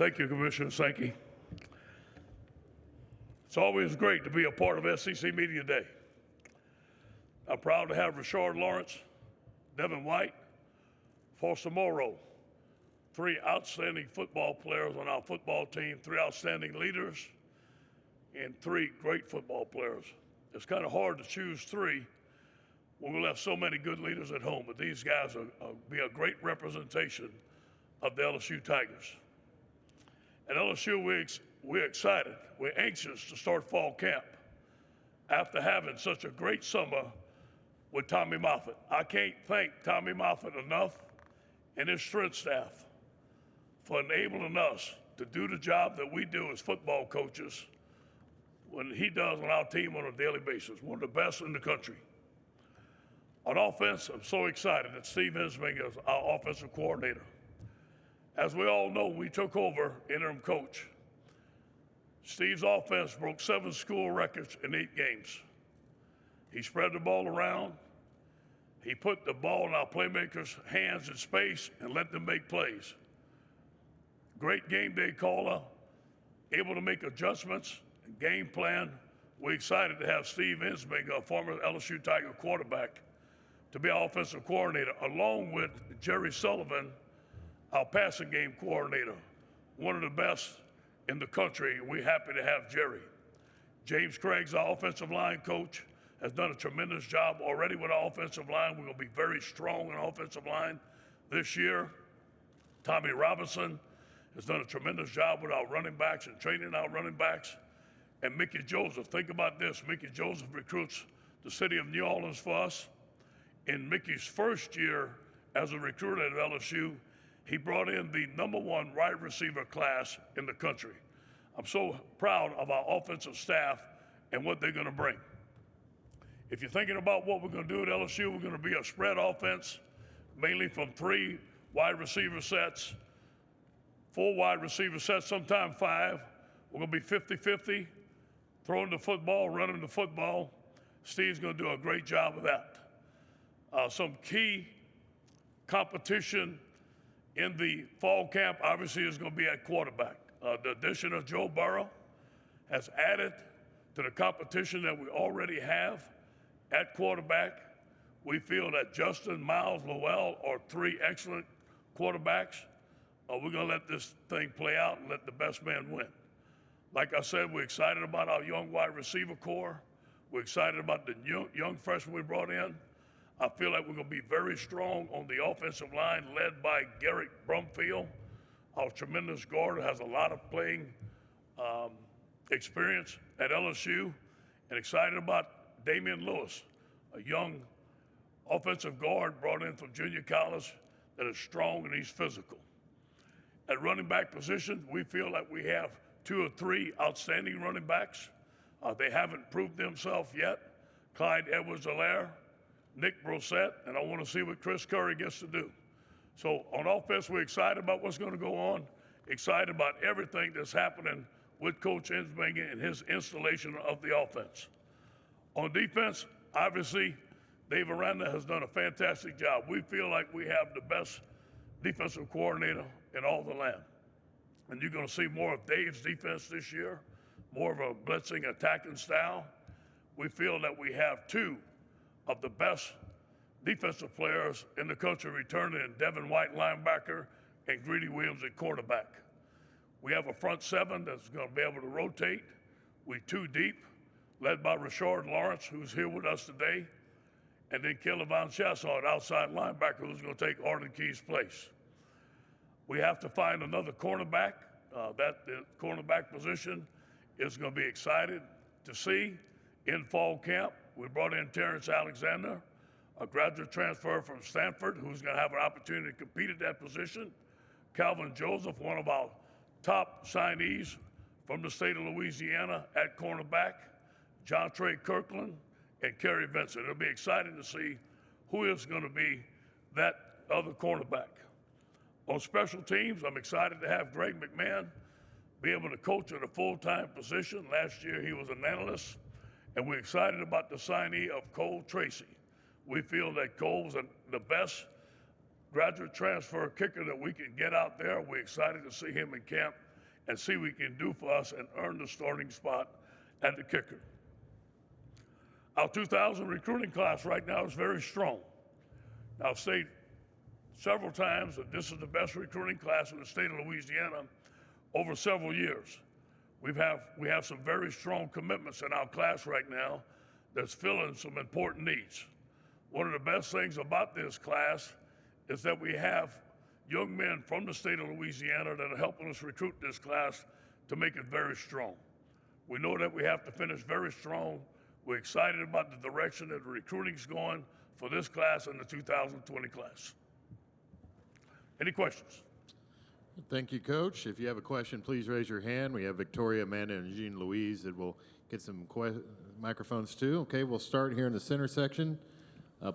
Thank you, Commissioner Sankey. It's always great to be a part of SEC Media Day. I'm proud to have Rashard Lawrence, Devin White, Foster Morrow, three outstanding football players on our football team, three outstanding leaders, and three great football players. It's kind of hard to choose three when we left so many good leaders at home, but these guys will be a great representation of the LSU Tigers. At LSU, we're excited. We're anxious to start fall camp after having such a great summer with Tommy Moffitt. I can't thank Tommy Moffitt enough and his strength staff for enabling us to do the job that we do as football coaches when he does on our team on a daily basis, one of the best in the country. On offense, I'm so excited that Steve Ensminger is our offensive coordinator. As we all know, we took over interim coach. Steve's offense broke 7 school records in 8 games. He spread the ball around. He put the ball in our playmakers' hands in space and let them make plays. Great game day caller, able to make adjustments and game plan. We're excited to have Steve Ensminger, a former LSU Tiger quarterback, to be our offensive coordinator, along with Jerry Sullivan, our passing game coordinator, one of the best in the country. We're happy to have Jerry. James Craig's our offensive line coach, has done a tremendous job already with our offensive line. We're going to be very strong in offensive line this year. Tommy Robinson has done a tremendous job with our running backs and training our running backs. And Mickey Joseph, think about this. Mickey Joseph recruits the city of New Orleans for us. In Mickey's first year as a recruiter at LSU, he brought in the #1 wide receiver class in the country. I'm so proud of our offensive staff and what they're going to bring. If you're thinking about what we're going to do at LSU, we're going to be a spread offense, mainly from 3 wide receiver sets, 4 wide receiver sets, sometimes 5. We're going to be 50-50, throwing the football, running the football. Steve's going to do a great job of that. Some key competition in the fall camp, obviously, is going to be at quarterback. The addition of Joe Burrow has added to the competition that we already have at quarterback. We feel that Justin, Miles, Lowell are 3 excellent quarterbacks. We're going to let this thing play out and let the best man win. Like I said, we're excited about our young wide receiver core. We're excited about the young freshmen we brought in. I feel like we're going to be very strong on the offensive line, led by Garrett Brumfield, our tremendous guard who has a lot of playing experience at LSU, and excited about Damian Lewis, a young offensive guard brought in from junior college that is strong and he's physical. At running back position, we feel like we have 2 or 3 outstanding running backs. They haven't proved themselves yet. Clyde Edwards-Helaire, Nick Brossette, and I want to see what Chris Curry gets to do. So on offense, we're excited about what's going to go on, excited about everything that's happening with Coach Ensminger and his installation of the offense. On defense, obviously, Dave Aranda has done a fantastic job. We feel like we have the best defensive coordinator in all the land. And you're going to see more of Dave's defense this year, more of a blitzing, attacking style. We feel that we have 2 of the best defensive players in the country returning in Devin White, linebacker, and Greedy Williams at quarterback. We have a front 7 that's going to be able to rotate. We're 2 deep, led by Rashard Lawrence, who's here with us today, and then Caleb Von Chasson, outside linebacker, who's going to take Arden Key's place. We have to find another cornerback. The cornerback position is going to be excited to see in fall camp. We brought in Terrence Alexander, a graduate transfer from Stanford, who's going to have an opportunity to compete at that position. Calvin Joseph, one of our top signees from the state of Louisiana at cornerback. John Trey Kirkland and Kerry Vincent. It'll be exciting to see who is going to be that other cornerback. On special teams, I'm excited to have Greg McMahon be able to coach at a full-time position. Last year, he was an analyst, and we're excited about the signee of Cole Tracy. We feel that Cole's the best graduate transfer kicker that we can get out there. We're excited to see him in camp and see what he can do for us and earn the starting spot at the kicker. Our 2000 recruiting class right now is very strong. I've stated several times that this is the best recruiting class in the state of Louisiana over several years. We have some very strong commitments in our class right now that's filling some important needs. One of the best things about this class is that we have young men from the state of Louisiana that are helping us recruit this class to make it very strong. We know that we have to finish very strong. We're excited about the direction that the recruiting's going for this class and the 2020 class. Any questions? Thank you, Coach. If you have a question, please raise your hand. We have Victoria, Amanda, and Jean Louise that will get some microphones too. Okay, we'll start here in the center section.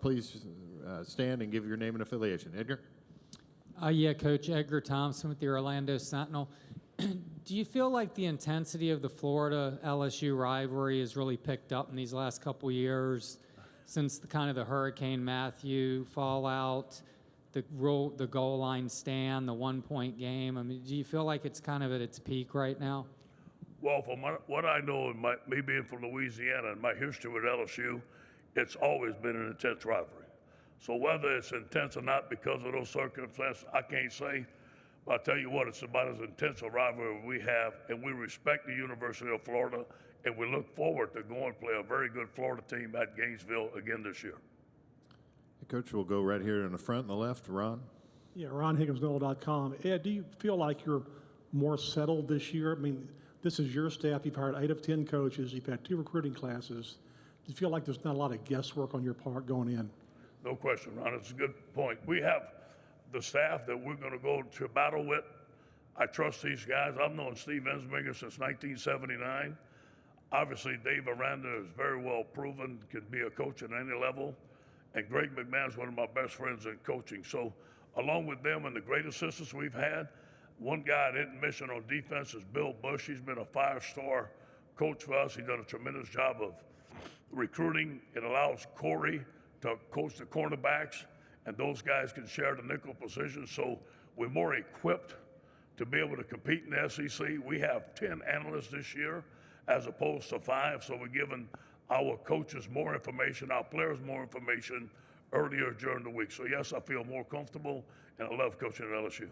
Please stand and give your name and affiliation. Edgar? Yeah, Coach, Edgar Thompson with the Orlando Sentinel. Do you feel like the intensity of the Florida-LSU rivalry has really picked up in these last couple years since the Hurricane Matthew fallout, the goal line stand, the 1-point game? I mean, do you feel like it's kind of at its peak right now? Well, from what I know, and me being from Louisiana and my history with LSU, it's always been an intense rivalry. So whether it's intense or not because of those circumstances, I can't say. But I'll tell you what, it's about as intense a rivalry we have, and we respect the University of Florida, and we look forward to going and play a very good Florida team at Gainesville again this year. Hey, Coach, we'll go right here in the front and the left. Ron? Yeah, RonHigginsNoel.com. Ed, do you feel like you're more settled this year? I mean, this is your staff. You've hired 8 of 10 coaches. You've had 2 recruiting classes. Do you feel like there's not a lot of guesswork on your part going in? No question, Ron. It's a good point. We have the staff that we're going to go to battle with. I trust these guys. I've known Steve Ensminger since 1979. Obviously, Dave Aranda is very well proven, can be a coach at any level. And Greg McMahon is one of my best friends in coaching. So along with them and the great assistants we've had, one guy I didn't mention on defense is Bill Bush. He's been a 5-star coach for us. He's done a tremendous job of recruiting. It allows Corey to coach the cornerbacks, and those guys can share the nickel position. So we're more equipped to be able to compete in the SEC. We have 10 analysts this year as opposed to 5, so we're giving our coaches more information, our players more information earlier during the week. So yes, I feel more comfortable, and I love coaching at LSU.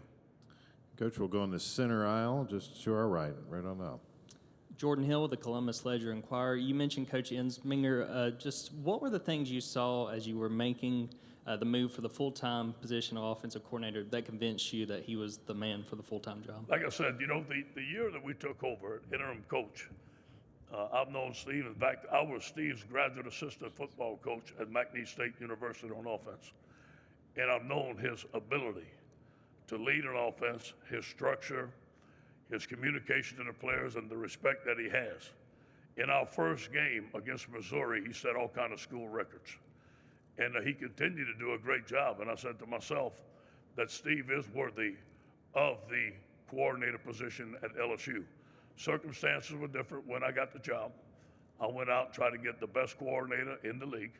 Coach, we'll go in the center aisle, just to our right on out. Jordan Hill with the Columbus Ledger-Inquirer. You mentioned Coach Ensminger. Just what were the things you saw as you were making the move for the full-time position of offensive coordinator that convinced you that he was the man for the full-time job? Like I said, the year that we took over interim coach, I've known Steve. In fact, I was Steve's graduate assistant football coach at McNeese State University on offense. And I've known his ability to lead an offense, his structure, his communication to the players, and the respect that he has. In our first game against Missouri, he set all kind of school records. And he continued to do a great job. And I said to myself that Steve is worthy of the coordinator position at LSU. Circumstances were different when I got the job. I went out and tried to get the best coordinator in the league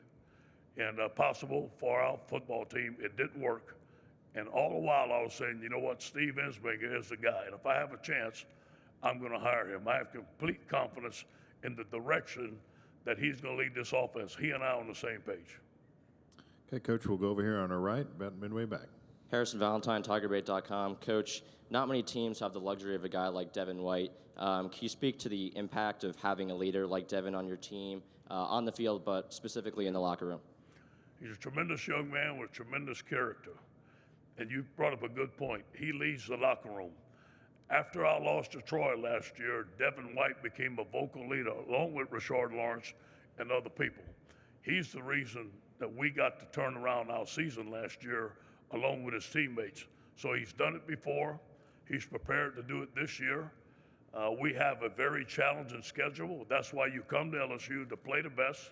and possible for our football team. It didn't work. And all the while I was saying, you know what, Steve Ensminger is the guy. And if I have a chance, I'm going to hire him. I have complete confidence in the direction that he's going to lead this offense. He and I are on the same page. Okay, Coach, we'll go over here on our right, about midway back. Harrison Valentine, TigerBait.com. Coach, not many teams have the luxury of a guy like Devin White. Can you speak to the impact of having a leader like Devin on your team, on the field, but specifically in the locker room? He's a tremendous young man with tremendous character. And you brought up a good point. He leads the locker room. After I lost to Troy last year, Devin White became a vocal leader, along with Rashard Lawrence and other people. He's the reason that we got to turn around our season last year, along with his teammates. So he's done it before. He's prepared to do it this year. We have a very challenging schedule. That's why you come to LSU to play the best.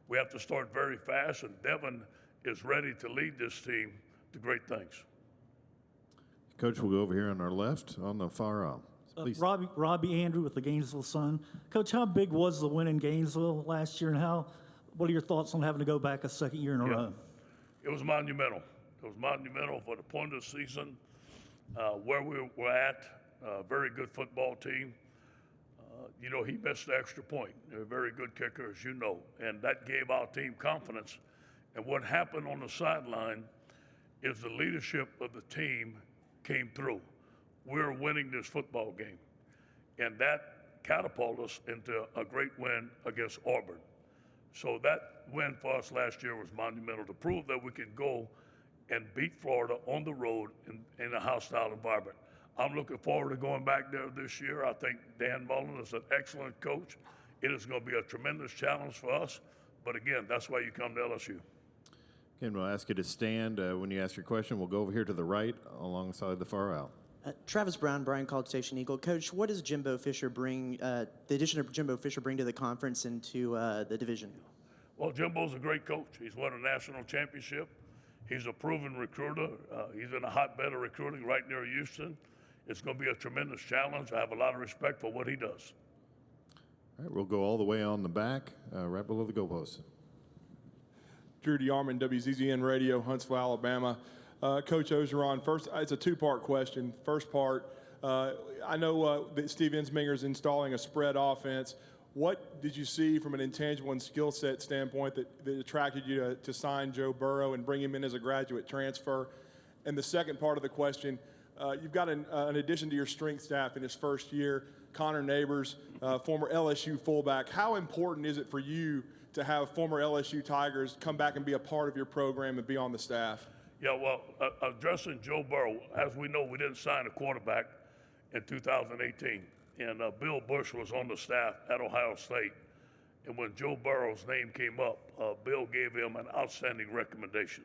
We have to start very fast, and Devin is ready to lead this team to great things. Coach, we'll go over here on our left, on the far aisle. Please. Robbie Andrew with the Gainesville Sun. Coach, how big was the win in Gainesville last year, and what are your thoughts on having to go back a second year in a row? It was monumental. It was monumental for the point of the season, where we were at. very good football team. You know, he missed the extra point. A very good kicker, as you know, and that gave our team confidence. And what happened on the sideline is the leadership of the team came through. We're winning this football game. And that catapulted us into a great win against Auburn. So that win for us last year was monumental to prove that we can go and beat Florida on the road in a hostile environment. I'm looking forward to going back there this year. I think Dan Mullen is an excellent coach. It is going to be a tremendous challenge for us. But again, that's why you come to LSU. Again, we'll ask you to stand when you ask your question. We'll go over here to the right alongside the far aisle. Travis Brown, Bryan College Station Eagle. Coach, what does Jimbo Fisher bring, the addition of Jimbo Fisher bring to the conference and to the division? Well, Jimbo's a great coach. He's won a national championship. He's a proven recruiter. He's in a hotbed of recruiting right near Houston. It's going to be a tremendous challenge. I have a lot of respect for what he does. All right, we'll go all the way on the back, right below the goalpost. Drew DeArmond, WZZN Radio, Huntsville, Alabama. Coach Orgeron, first, it's a two-part question. First part, I know that Steve Ensminger is installing a spread offense. What did you see from an intangible and skill set standpoint that attracted you to sign Joe Burrow and bring him in as a graduate transfer? And the second part of the question, you've got an addition to your strength staff in his first year, Connor Neighbors, former LSU fullback. How important is it for you to have former LSU Tigers come back and be a part of your program and be on the staff? Yeah, well, addressing Joe Burrow, as we know, we didn't sign a quarterback in 2018. And Bill Bush was on the staff at Ohio State. And when Joe Burrow's name came up, Bill gave him an outstanding recommendation.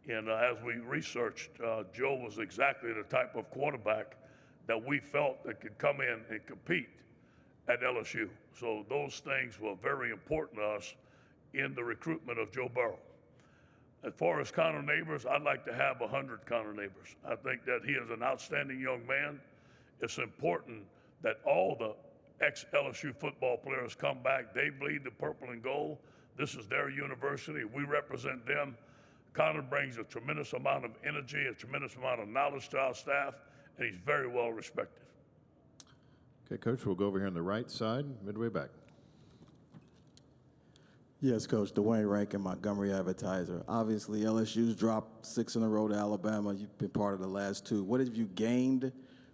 And as we researched, Joe was exactly the type of quarterback that we felt that could come in and compete at LSU. So those things were very important to us in the recruitment of Joe Burrow. As far as Connor Neighbors, I'd like to have 100 Connor Neighbors. I think that he is an outstanding young man. It's important that all the ex-LSU football players come back. They bleed the purple and gold. This is their university. We represent them. Connor brings a tremendous amount of energy, a tremendous amount of knowledge to our staff, and he's very well respected. Okay, Coach, we'll go over here on the right side, midway back. Yes, Coach. Dwayne Rankin, Montgomery Advertiser. Obviously, LSU's dropped 6 in a row to Alabama. You've been part of the last 2. What have you gained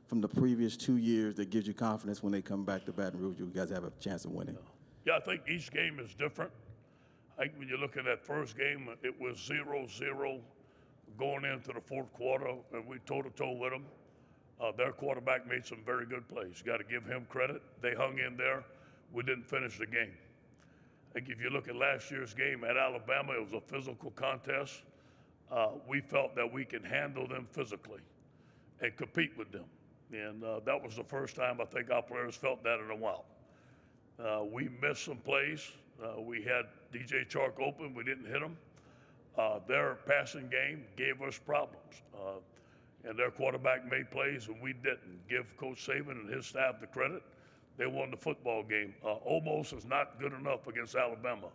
from the previous 2 years that gives you confidence when they come back to Baton Rouge, you guys have a chance of winning? Yeah, I think each game is different. I think when you look at that first game, it was 0-0 going into the fourth quarter, and we toe-to-toe with them. Their quarterback made some very good plays. You got to give him credit. They hung in there. We didn't finish the game. I think if you look at last year's game at Alabama, it was a physical contest. We felt that we can handle them physically and compete with them. And that was the first time I think our players felt that in a while. We missed some plays. We had DJ Chark open. We didn't hit him. Their passing game gave us problems. And their quarterback made plays, and we didn't. Give Coach Saban and his staff the credit. They won the football game. Almost is not good enough against Alabama.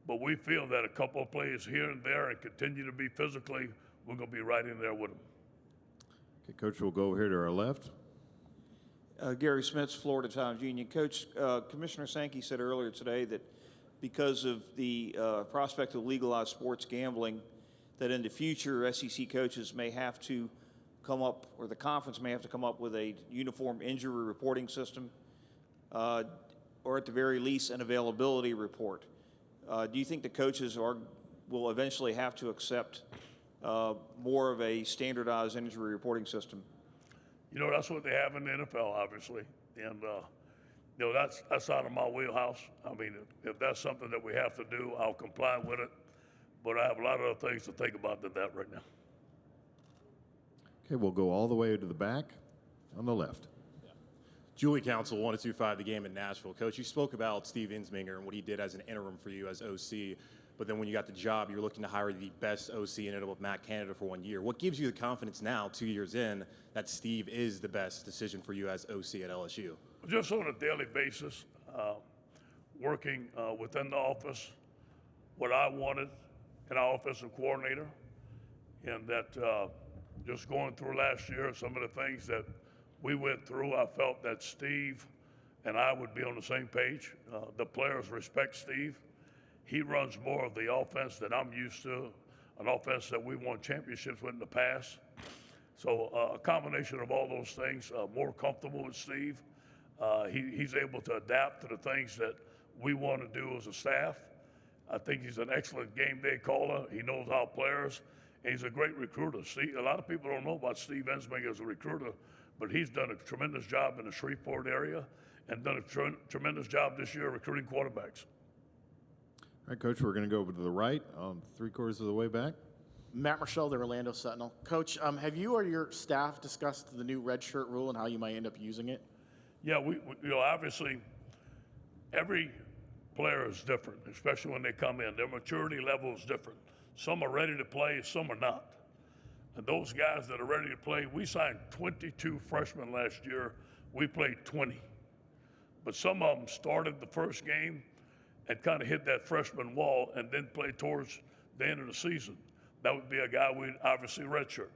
But we feel that a couple of plays here and there and continue to be physically, we're going to be right in there with them. Okay, Coach, we'll go over here to our left. Gary Smith's Florida Times Union. Coach, Commissioner Sankey said earlier today that because of the prospect of legalized sports gambling, that in the future SEC coaches may have to come up, or the conference may have to come up with a uniform injury reporting system, or at the very least an availability report. Do you think the coaches will eventually have to accept more of a standardized injury reporting system? You know, that's what they have in the NFL, obviously. And, you know, that's out of my wheelhouse. I mean, if that's something that we have to do, I'll comply with it. But I have a lot of other things to think about than that right now. Okay, we'll go all the way to the back on the left. Julie Council, 102.5 The Game in Nashville. Coach, you spoke about Steve Ensminger and what he did as an interim for you as OC, but then when you got the job, you were looking to hire the best OC and ended up with Matt Canada for 1 year. What gives you the confidence now, 2 years in, that Steve is the best decision for you as OC at LSU? Just on a daily basis, working within the office, what I wanted in our offensive coordinator, and that just going through last year, some of the things that we went through, I felt that Steve and I would be on the same page. The players respect Steve. He runs more of the offense that I'm used to, an offense that we won championships with in the past. So a combination of all those things, more comfortable with Steve. He's able to adapt to the things that we want to do as a staff. I think he's an excellent game day caller. He knows our players, and he's a great recruiter. See, a lot of people don't know about Steve Ensminger as a recruiter, but he's done a tremendous job in the Shreveport area and done a tremendous job this year recruiting quarterbacks. All right, Coach, we're going to go over to the right, 3/4 of the way back. Matt Marshall, the Orlando Sentinel. Coach, have you or your staff discussed the new red shirt rule and how you might end up using it? Yeah, we obviously every player is different, especially when they come in. Their maturity level is different. Some are ready to play, some are not. And those guys that are ready to play, we signed 22 freshmen last year. We played 20. But some of them started the first game and kind of hit that freshman wall and then played towards the end of the season. That would be a guy we'd obviously redshirt.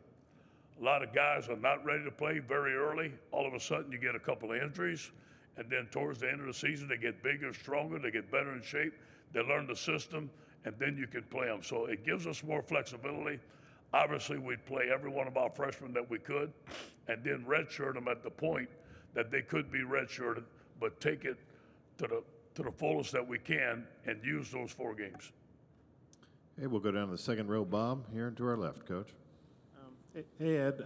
A lot of guys are not ready to play very early. All of a sudden you get a couple of injuries, and then towards the end of the season they get bigger, stronger, they get better in shape, they learn the system, and then you can play them. So it gives us more flexibility. Obviously we'd play every one of our freshmen that we could, and then redshirt them at the point that they could be redshirted, but take it to the fullest that we can and use those 4 games. Hey, we'll go down to the second row, Bob, here and to our left, Coach. Hey, Ed.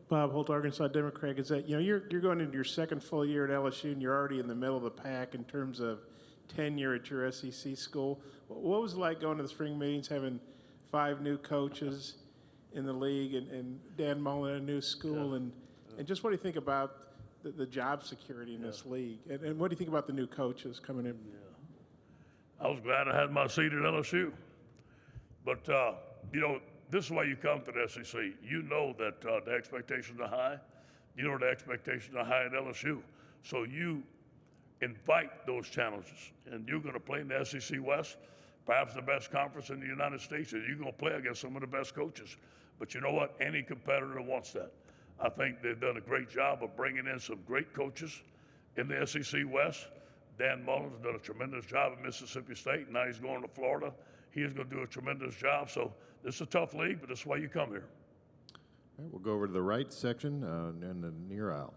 Bob Holt, Arkansas Democrat. Is that you're going into your second full year at LSU and you're already in the middle of the pack in terms of tenure at your SEC school. What was it like going to the spring meetings, having 5 new coaches in the league and Dan Mullen in a new school, and just what do you think about the job security in this league, and what do you think about the new coaches coming in? I was glad I had my seat at LSU, but this is why you come to the SEC. You know that the expectations are high. You know the expectations are high at LSU. So you invite those challenges. And you're going to play in the SEC West, perhaps the best conference in the United States. And you're going to play against some of the best coaches. But you know what? Any competitor wants that. I think they've done a great job of bringing in some great coaches in the SEC West. Dan Mullen's done a tremendous job at Mississippi State. Now he's going to Florida. He is going to do a tremendous job. So this is a tough league, but that's why you come here. All right, we'll go over to the right section in the near aisle.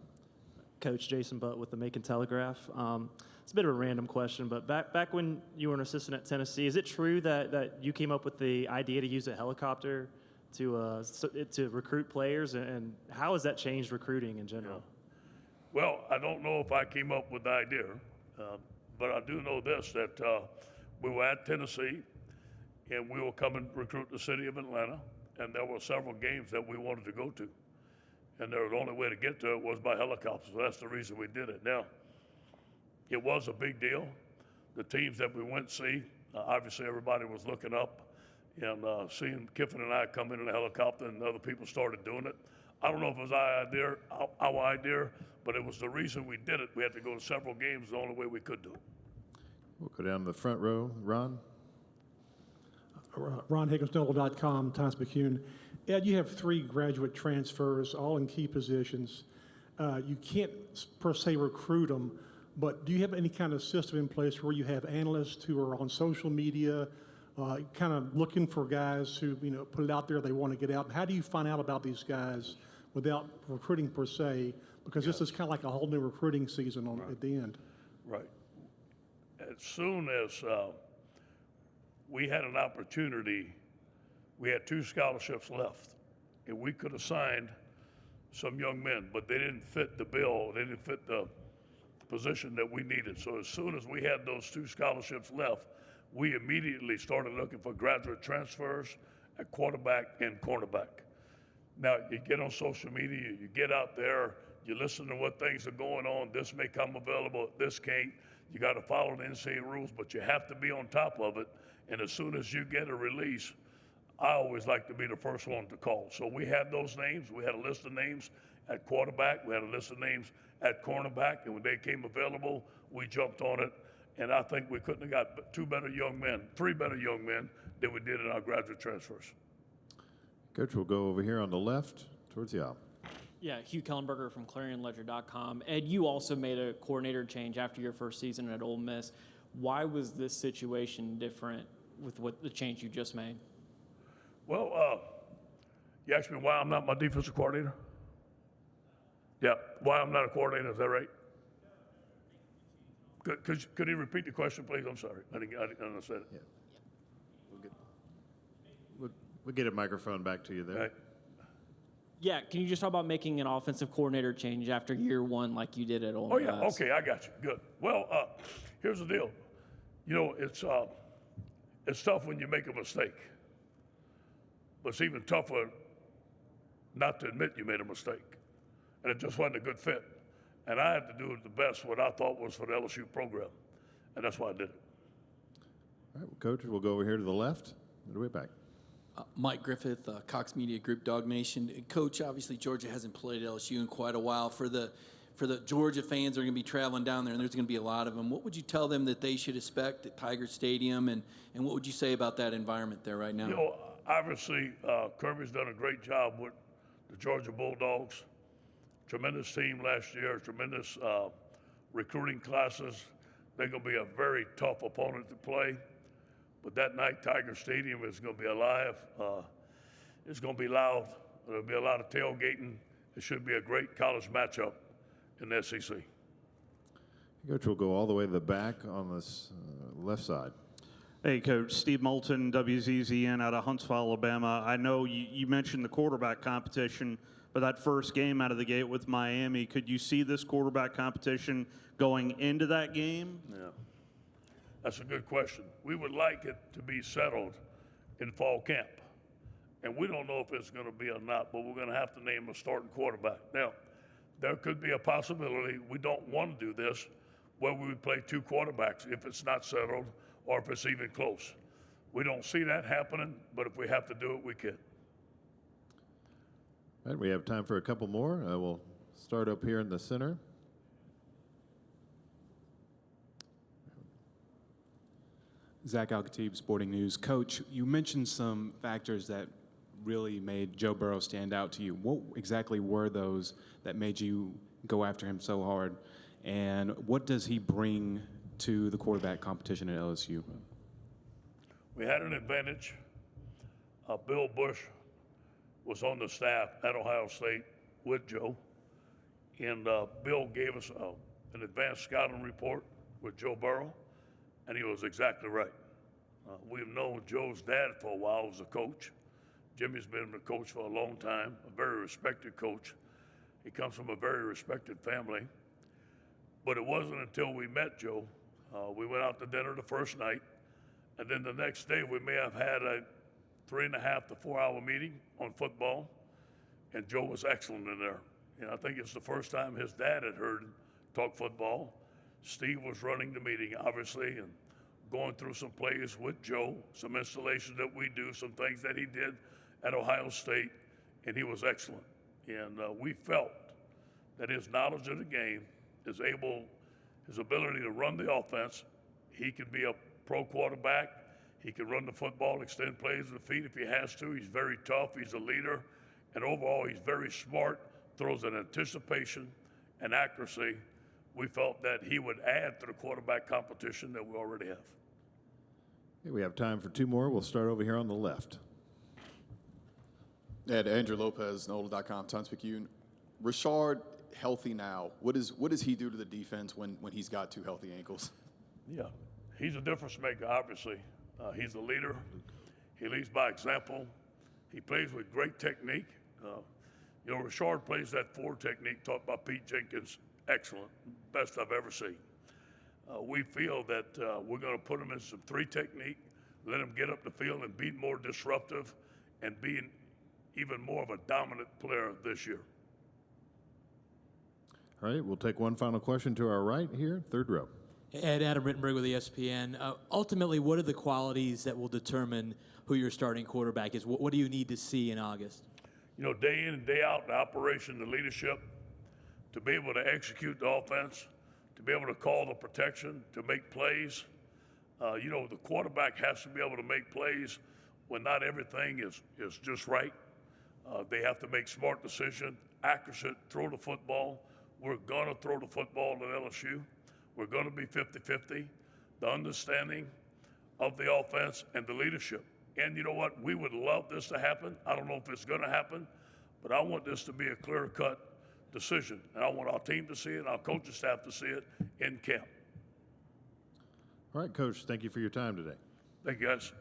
Coach Jason Butt with the Macon Telegraph. It's a bit of a random question, but back when you were an assistant at Tennessee, is it true that you came up with the idea to use a helicopter to recruit players, and how has that changed recruiting in general? Yeah. Well, I don't know if I came up with the idea, but I do know this, that we were at Tennessee, and we were coming to recruit the city of Atlanta, and there were several games that we wanted to go to. And the only way to get to it was by helicopter, so that's the reason we did it. Now, it was a big deal. The teams that we went to see, obviously everybody was looking up, and seeing Kiffin and I come in a helicopter and other people started doing it. I don't know if it was our idea, but it was the reason we did it. We had to go to several games, the only way we could do it. We'll go down to the front row. Ron? RonHigginsNoble.com, Times-Picayune. Ed, you have 3 graduate transfers, all in key positions. You can't per se recruit them, but do you have any kind of system in place where you have analysts who are on social media, kind of looking for guys who put it out there they want to get out? How do you find out about these guys without recruiting per se? Because this is kind of like a whole new recruiting season at the end. Right. As soon as we had an opportunity, we had 2 scholarships left, and we could have signed some young men, but they didn't fit the bill. They didn't fit the position that we needed. So as soon as we had those 2 scholarships left, we immediately started looking for graduate transfers at quarterback and cornerback. Now, you get on social media, you get out there, you listen to what things are going on. This may come available, this can't. You got to follow the NCAA rules, but you have to be on top of it. And as soon as you get a release, I always like to be the first one to call. So we had those names. We had a list of names at quarterback. We had a list of names at cornerback. And when they came available, we jumped on it. And I think we couldn't have got 3 better young men than we did in our graduate transfers. Coach, we'll go over here on the left towards the aisle. Yeah, Hugh Kellenberger from ClarionLedger.com. Ed, you also made a coordinator change after your first season at Ole Miss. Why was this situation different with what the change you just made? Well, you asked me why I'm not my defensive coordinator? Yeah, why I'm not a coordinator, is that right? Could you repeat the question, please? I'm sorry. I didn't understand it. Yeah. We'll get a microphone back to you there. Right. Yeah, can you just talk about making an offensive coordinator change after year one like you did at Ole Miss? Oh, yeah, okay, I got you. Good. Well, here's the deal. You know, it's tough when you make a mistake. But it's even tougher not to admit you made a mistake. And it just wasn't a good fit. And I had to do the best what I thought was for the LSU program. And that's why I did it. All right, well, Coach, we'll go over here to the left. All the way back. Mike Griffith, Cox Media Group, Dog Nation. Coach, obviously Georgia hasn't played LSU in quite a while. For the Georgia fans that are going to be traveling down there, and there's going to be a lot of them, what would you tell them that they should expect at Tiger Stadium, and what would you say about that environment there right now? You know, obviously, Kirby's done a great job with the Georgia Bulldogs. Tremendous team last year, tremendous recruiting classes. They're going to be a very tough opponent to play. But that night, Tiger Stadium is going to be alive. It's going to be loud. There'll be a lot of tailgating. It should be a great college matchup in the SEC. Coach, we'll go all the way to the back on this left side. Hey, Coach. Steve Moulton, WZZN out of Huntsville, Alabama. I know you mentioned the quarterback competition, but that first game out of the gate with Miami, could you see this quarterback competition going into that game? Yeah. That's a good question. We would like it to be settled in fall camp. And we don't know if it's going to be or not, but we're going to have to name a starting quarterback. Now, there could be a possibility, we don't want to do this, where we would play two quarterbacks if it's not settled or if it's even close. We don't see that happening, but if we have to do it, we can. All right, we have time for a couple more. We'll start up here in the center. Zach Al-Khatib, Sporting News. Coach, you mentioned some factors that really made Joe Burrow stand out to you. What exactly were those that made you go after him so hard? And what does he bring to the quarterback competition at LSU? We had an advantage. Bill Bush was on the staff at Ohio State with Joe. And Bill gave us an advanced scouting report with Joe Burrow. And he was exactly right. We've known Joe's dad for a while as a coach. Jimmy's been a coach for a long time, a very respected coach. He comes from a very respected family. But it wasn't until we met Joe, we went out to dinner the first night, and then the next day we may have had a 3.5 to 4 hour meeting on football, and Joe was excellent in there. And I think it's the first time his dad had heard him talk football. Steve was running the meeting, obviously, and going through some plays with Joe, some installations that we do, some things that he did at Ohio State, and he was excellent. And we felt that his knowledge of the game, his ability to run the offense, he could be a pro quarterback. He can run the football, extend plays to the feet if he has to. He's very tough. He's a leader. And overall, he's very smart, throws an anticipation and accuracy. We felt that he would add to the quarterback competition that we already have. Okay, we have time for two more. We'll start over here on the left. Ed, Andrew Lopez, NOLA.com, Times-Picayune. Rashard, healthy now. What does he do to the defense when he's got two healthy ankles? Yeah, he's a difference maker, obviously. He's a leader. He leads by example. He plays with great technique. Rashard plays that 4 technique taught by Pete Jenkins. Excellent, best I've ever seen. We feel that we're going to put him in some 3 technique, let him get up the field and be more disruptive and be even more of a dominant player this year. All right, we'll take one final question to our right here, third row. Ed, Adam Rittenberg with ESPN. Ultimately, what are the qualities that will determine who your starting quarterback is? What do you need to see in August? Day in and day out, the operation, the leadership, to be able to execute the offense, to be able to call the protection, to make plays. The quarterback has to be able to make plays when not everything is just right. They have to make smart decisions, accurate throw the football. We're going to throw the football at LSU. We're going to be 50-50. The understanding of the offense and the leadership. And you know what? We would love this to happen. I don't know if it's going to happen, but I want this to be a clear-cut decision. And I want our team to see it, our coaching staff to see it in camp. All right, Coach, thank you for your time today. Thank you, guys.